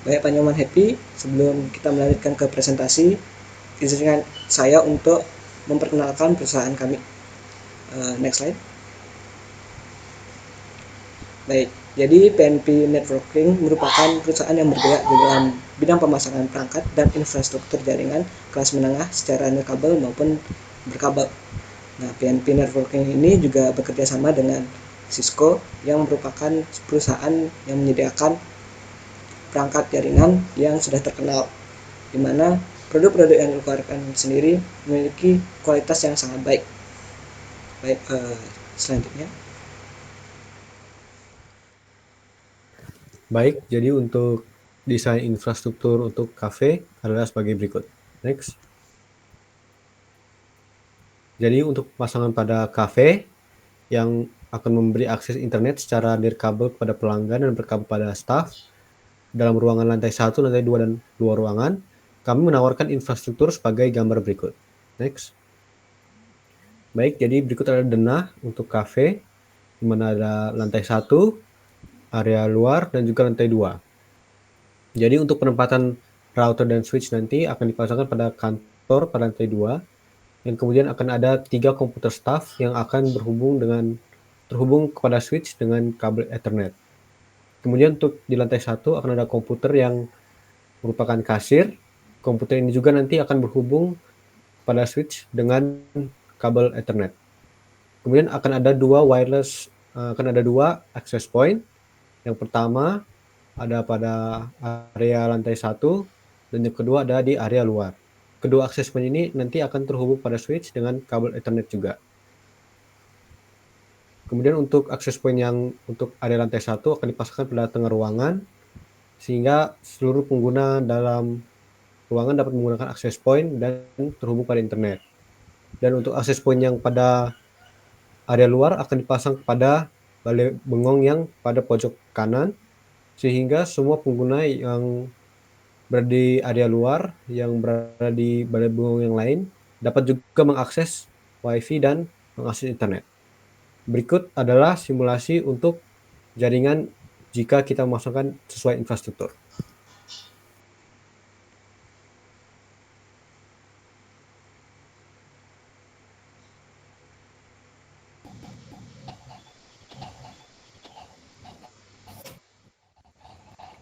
Baik Pak Nyoman happy, sebelum kita melanjutkan ke presentasi, izinkan saya untuk memperkenalkan perusahaan kami. Next slide. Baik, jadi PNP Networking merupakan perusahaan yang bergerak di dalam bidang pemasangan perangkat dan infrastruktur jaringan kelas menengah secara nirkabel maupun berkabel. Nah, PNP Networking ini juga bekerja sama dengan Cisco yang merupakan perusahaan yang menyediakan perangkat jaringan yang sudah terkenal, di mana produk-produk yang dikeluarkan sendiri memiliki kualitas yang sangat baik. Baik, selanjutnya. Baik, jadi untuk desain infrastruktur untuk kafe adalah sebagai berikut. Next. Jadi untuk pemasangan pada kafe yang akan memberi akses internet secara nirkabel kepada pelanggan dan berkabel pada staf dalam ruangan lantai 1, lantai 2, dan luar ruangan, kami menawarkan infrastruktur sebagai gambar berikut. Next. Baik, jadi berikut adalah denah untuk kafe, di mana ada lantai 1, area luar, dan juga lantai 2. Jadi untuk penempatan router dan switch nanti akan dipasangkan pada kantor pada lantai 2, dan kemudian akan ada 3 komputer staff yang akan terhubung kepada switch dengan kabel Ethernet. Kemudian untuk di lantai 1 akan ada komputer yang merupakan kasir. Komputer ini juga nanti akan berhubung pada switch dengan kabel Ethernet. Kemudian akan ada dua access point. Yang pertama ada pada area lantai 1 dan yang kedua ada di area luar. Kedua access point ini nanti akan terhubung pada switch dengan kabel Ethernet juga. Kemudian untuk access point yang untuk area lantai 1 akan dipasangkan pada tengah ruangan sehingga seluruh pengguna dalam ruangan dapat menggunakan access point dan terhubung pada internet. Dan untuk access point yang pada area luar akan dipasang pada balai bengong yang pada pojok kanan sehingga semua pengguna yang berada di area luar yang berada di balai bengong yang lain dapat juga mengakses WiFi dan mengakses internet. Berikut adalah simulasi untuk jaringan jika kita memasangkan sesuai infrastruktur.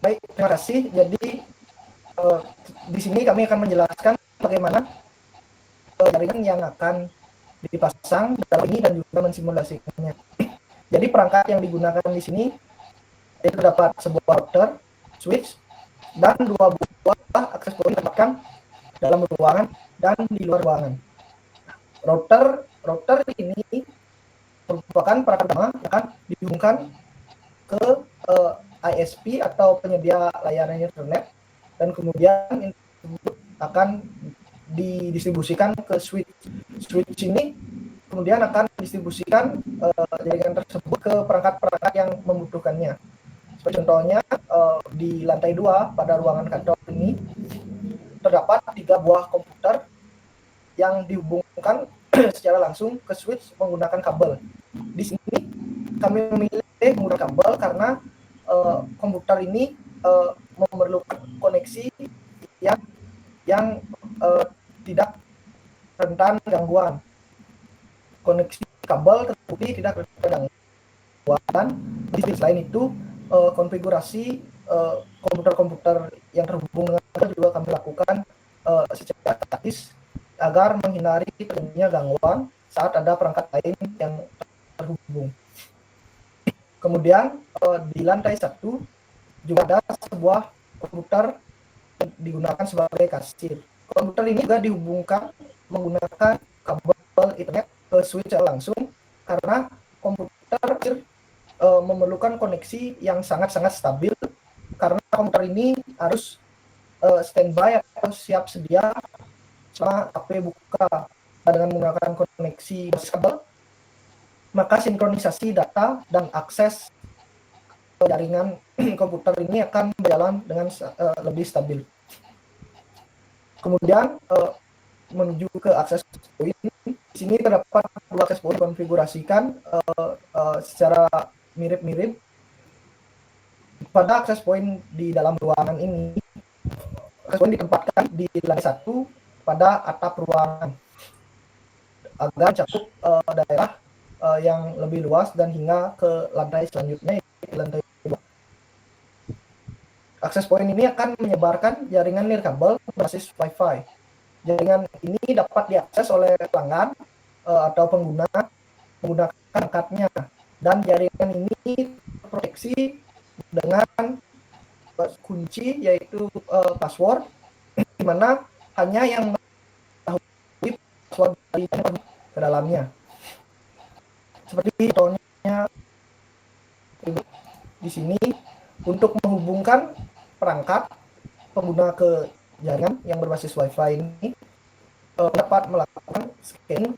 Baik, terima kasih. Jadi di sini kami akan menjelaskan bagaimana jaringan yang akan dipasang dalam ini dan juga mensimulasikannya. Jadi perangkat yang digunakan di sini itu terdapat sebuah router, switch, dan dua buah akses point ditempatkan dalam ruangan dan di luar ruangan. Router ini merupakan perangkat utama yang akan dihubungkan ke ISP atau penyedia layanan internet dan kemudian akan didistribusikan ke switch. Switch ini kemudian akan didistribusikan jaringan tersebut ke perangkat-perangkat yang membutuhkannya. Seperti contohnya di lantai 2 pada ruangan kantor ini terdapat 3 buah komputer yang dihubungkan secara langsung ke switch menggunakan kabel. Di sini kami memilih menggunakan kabel karena komputer ini memerlukan koneksi yang tidak rentan gangguan. Koneksi kabel terbukti tidak rentan gangguan. Di selain itu konfigurasi komputer-komputer yang terhubung dengan kabel juga kami lakukan secara statis agar menghindari terjadinya gangguan saat ada perangkat lain yang terhubung. Kemudian di lantai 1 juga ada sebuah komputer yang digunakan sebagai kasir. Komputer ini juga dihubungkan menggunakan kabel Ethernet ke switch langsung karena komputer memerlukan koneksi yang sangat-sangat stabil karena komputer ini harus standby atau siap sedia selama HP buka dengan menggunakan koneksi basis kabel, maka sinkronisasi data dan akses jaringan komputer ini akan berjalan dengan lebih stabil. Kemudian menuju ke akses point, di sini terdapat 2 akses point konfigurasikan secara mirip-mirip. pada akses point di dalam ruangan ini, akses point ditempatkan di lantai 1 pada atap ruangan agar mencakup daerah yang lebih luas dan hingga ke lantai selanjutnya, yaitu lantai 2. Akses point ini akan menyebarkan jaringan nirkabel berbasis Wi-Fi. Jaringan ini dapat diakses oleh pelanggan atau pengguna menggunakan perangkatnya, dan jaringan ini terproteksi dengan kunci yaitu password, di mana hanya yang mengetahui password dari ke dalamnya. Seperti contohnya di sini, untuk menghubungkan perangkat pengguna ke jaringan yang berbasis Wi-Fi ini dapat melakukan scan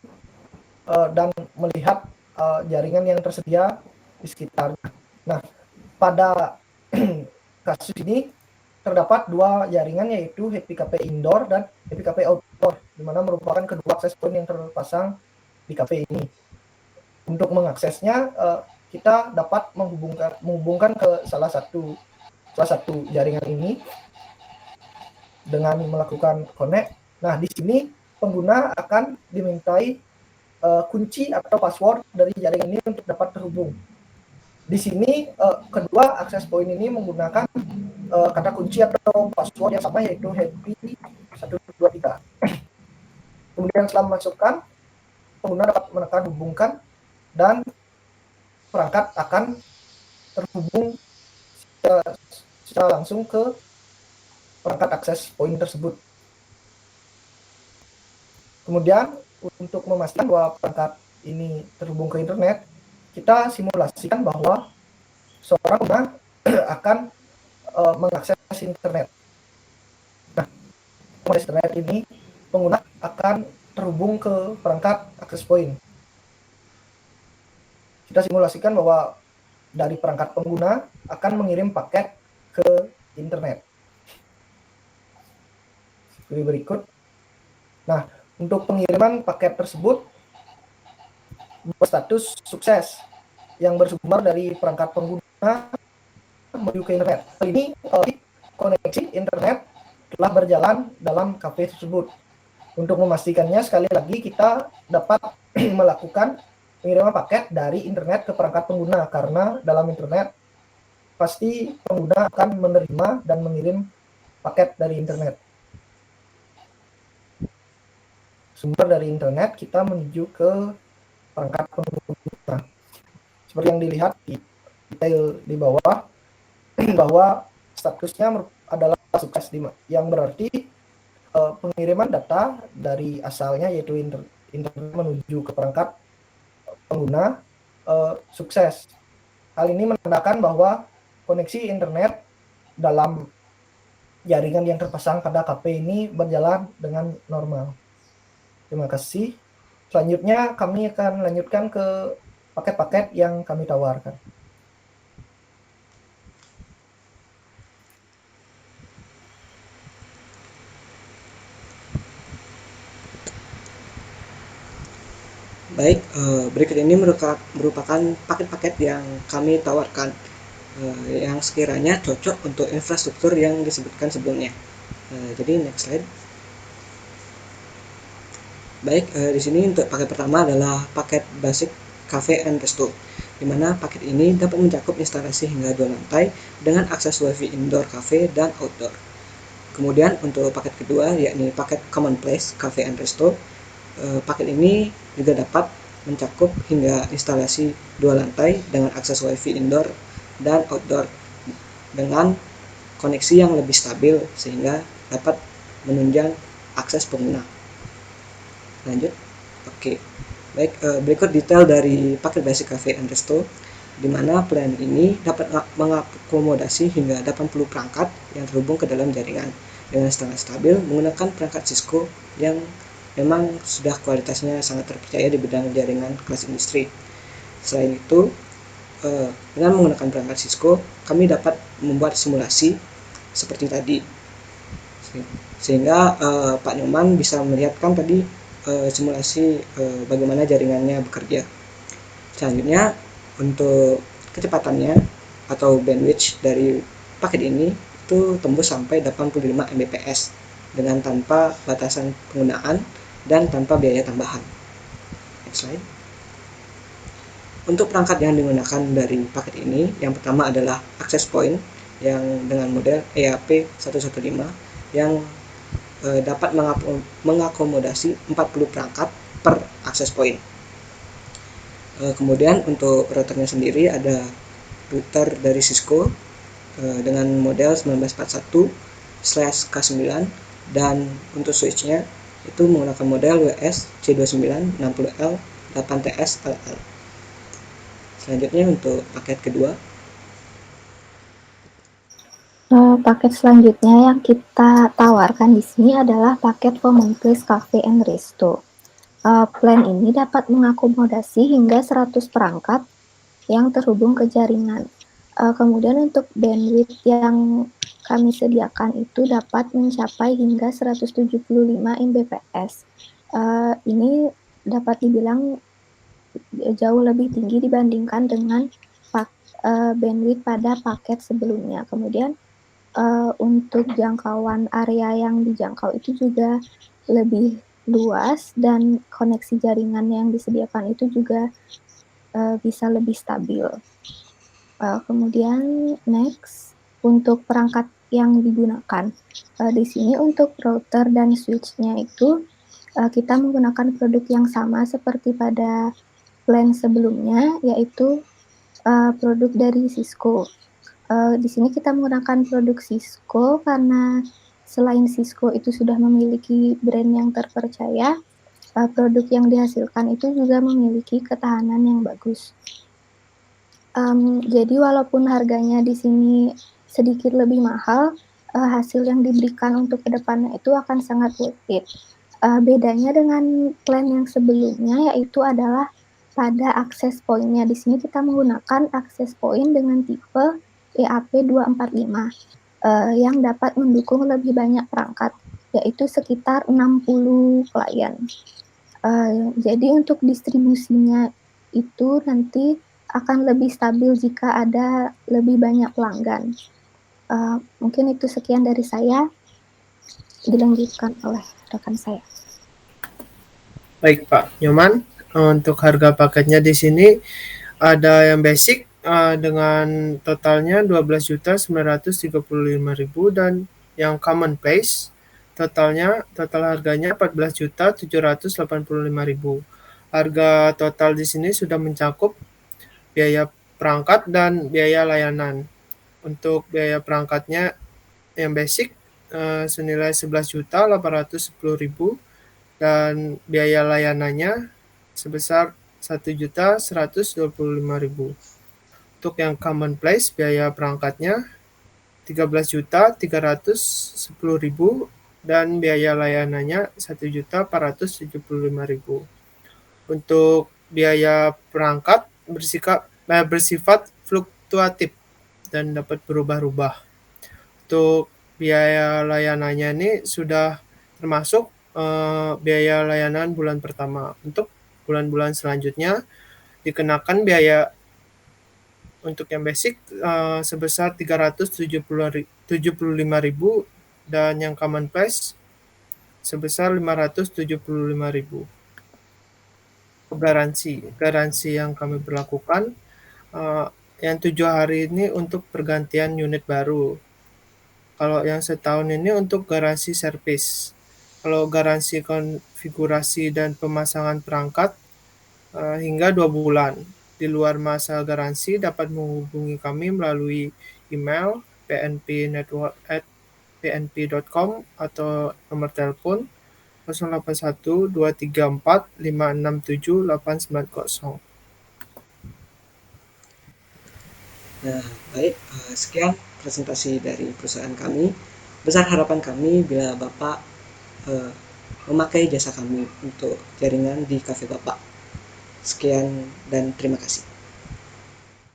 dan melihat jaringan yang tersedia di sekitarnya. Nah, pada kasus ini terdapat dua jaringan, yaitu HPKP indoor dan HPKP outdoor, di mana merupakan kedua akses point yang terpasang di kafe ini. Untuk mengaksesnya, kita dapat menghubungkan ke salah satu jaringan ini dengan melakukan connect. Nah, di sini pengguna akan dimintai kunci atau password dari jaringan ini untuk dapat terhubung. Di sini kedua akses point ini menggunakan kata kunci atau password yang sama, yaitu happy 123. Kemudian setelah memasukkan, pengguna dapat menekan hubungkan dan perangkat akan terhubung secara langsung ke perangkat akses point tersebut. Kemudian untuk memastikan bahwa perangkat ini terhubung ke internet, kita simulasikan bahwa seorang pengguna akan mengakses internet. Nah, mengakses internet ini, pengguna akan terhubung ke perangkat akses point. Kita simulasikan bahwa dari perangkat pengguna akan mengirim paket ke internet. Seperti berikut. Nah, untuk pengiriman paket tersebut berstatus sukses yang bersumber dari perangkat pengguna menuju ke internet. Hal ini koneksi internet telah berjalan dalam kafe tersebut. Untuk memastikannya, sekali lagi kita dapat melakukan pengiriman paket dari internet ke perangkat pengguna, karena dalam internet pasti pengguna akan menerima dan mengirim paket dari internet. Sumber dari internet kita menuju ke perangkat pengguna. Seperti yang dilihat di detail di bawah, bahwa statusnya adalah sukses, yang berarti pengiriman data dari asalnya, yaitu internet menuju ke perangkat pengguna sukses. Hal ini menandakan bahwa koneksi internet dalam jaringan yang terpasang pada KP ini berjalan dengan normal. Terima kasih. Selanjutnya kami akan lanjutkan ke paket-paket yang kami tawarkan. Baik, berikut ini merupakan paket-paket yang kami tawarkan yang sekiranya cocok untuk infrastruktur yang disebutkan sebelumnya. Jadi next slide. Baik, di sini untuk paket pertama adalah paket basic cafe and resto, di mana paket ini dapat mencakup instalasi hingga 2 lantai dengan akses wifi indoor cafe dan outdoor. Kemudian untuk paket kedua, yakni paket commonplace cafe and resto, paket ini juga dapat mencakup hingga instalasi 2 lantai dengan akses wifi indoor dan outdoor dengan koneksi yang lebih stabil sehingga dapat menunjang akses pengguna. Lanjut. Oke. Baik, berikut detail dari paket basic cafe and resto, di mana plan ini dapat mengakomodasi hingga 80 perangkat yang terhubung ke dalam jaringan dengan standar stabil menggunakan perangkat Cisco yang memang sudah kualitasnya sangat terpercaya di bidang jaringan kelas industri. Selain itu, dengan menggunakan perangkat Cisco, kami dapat membuat simulasi seperti tadi, sehingga Pak Nyoman bisa melihatkan tadi simulasi bagaimana jaringannya bekerja. Selanjutnya, untuk kecepatannya, atau bandwidth dari paket ini itu tembus sampai 85 Mbps dengan tanpa batasan penggunaan dan tanpa biaya tambahan. Next slide. Untuk perangkat yang digunakan dari paket ini, yang pertama adalah access point yang dengan model EAP115 yang dapat mengakomodasi 40 perangkat per access point. Kemudian untuk routernya sendiri ada router dari Cisco dengan model 1941/K9 dan untuk switchnya itu menggunakan model WS-C29 60L 8TS LL. Selanjutnya untuk paket kedua. Paket selanjutnya yang kita tawarkan di sini adalah paket Commonplace Cafe and Resto. Plan ini dapat mengakomodasi hingga 100 perangkat yang terhubung ke jaringan. Kemudian untuk bandwidth yang kami sediakan itu dapat mencapai hingga 175 Mbps. Ini dapat dibilang jauh lebih tinggi dibandingkan dengan bandwidth pada paket sebelumnya. Kemudian untuk jangkauan area yang dijangkau itu juga lebih luas dan koneksi jaringan yang disediakan itu juga bisa lebih stabil. Kemudian next, untuk perangkat yang digunakan. Di sini untuk router dan switch-nya itu kita menggunakan produk yang sama seperti pada plan sebelumnya, yaitu produk dari Cisco. Di sini kita menggunakan produk Cisco karena selain Cisco itu sudah memiliki brand yang terpercaya, produk yang dihasilkan itu juga memiliki ketahanan yang bagus. Jadi walaupun harganya di sini sedikit lebih mahal, hasil yang diberikan untuk kedepannya itu akan sangat worth it. Bedanya dengan plan yang sebelumnya yaitu adalah pada access point-nya. Di sini kita menggunakan access point dengan tipe EAP245 yang dapat mendukung lebih banyak perangkat, yaitu sekitar 60 klien. Jadi untuk distribusinya itu nanti akan lebih stabil jika ada lebih banyak pelanggan. Mungkin itu sekian dari saya, dilanjutkan oleh rekan saya. Baik Pak Nyoman, untuk harga paketnya di sini ada yang basic dengan totalnya 12.935.000 dan yang commonplace total harganya 14.785.000. Harga total di sini sudah mencakup biaya perangkat dan biaya layanan. Untuk biaya perangkatnya yang basic senilai 11.810.000 dan biaya layanannya sebesar 1.125.000. Untuk yang commonplace biaya perangkatnya 13.310.000 dan biaya layanannya 1.475.000. Untuk biaya perangkat bersifat fluktuatif dan dapat berubah-ubah. Untuk biaya layanannya ini sudah termasuk biaya layanan bulan pertama. Untuk bulan-bulan selanjutnya dikenakan biaya untuk yang basic sebesar 375.000 dan yang commonplace sebesar 575.000. Garansi yang kami berlakukan yang 7 hari ini untuk pergantian unit baru. Kalau yang setahun ini untuk garansi servis. Kalau garansi konfigurasi dan pemasangan perangkat hingga 2 bulan. Di luar masa garansi dapat menghubungi kami melalui email pnpnetwork@pnp.com atau nomor telepon 081 234 567 890. Nah, baik, sekian presentasi dari perusahaan kami. Besar harapan kami bila Bapak memakai jasa kami untuk jaringan di kafe Bapak. Sekian dan terima kasih.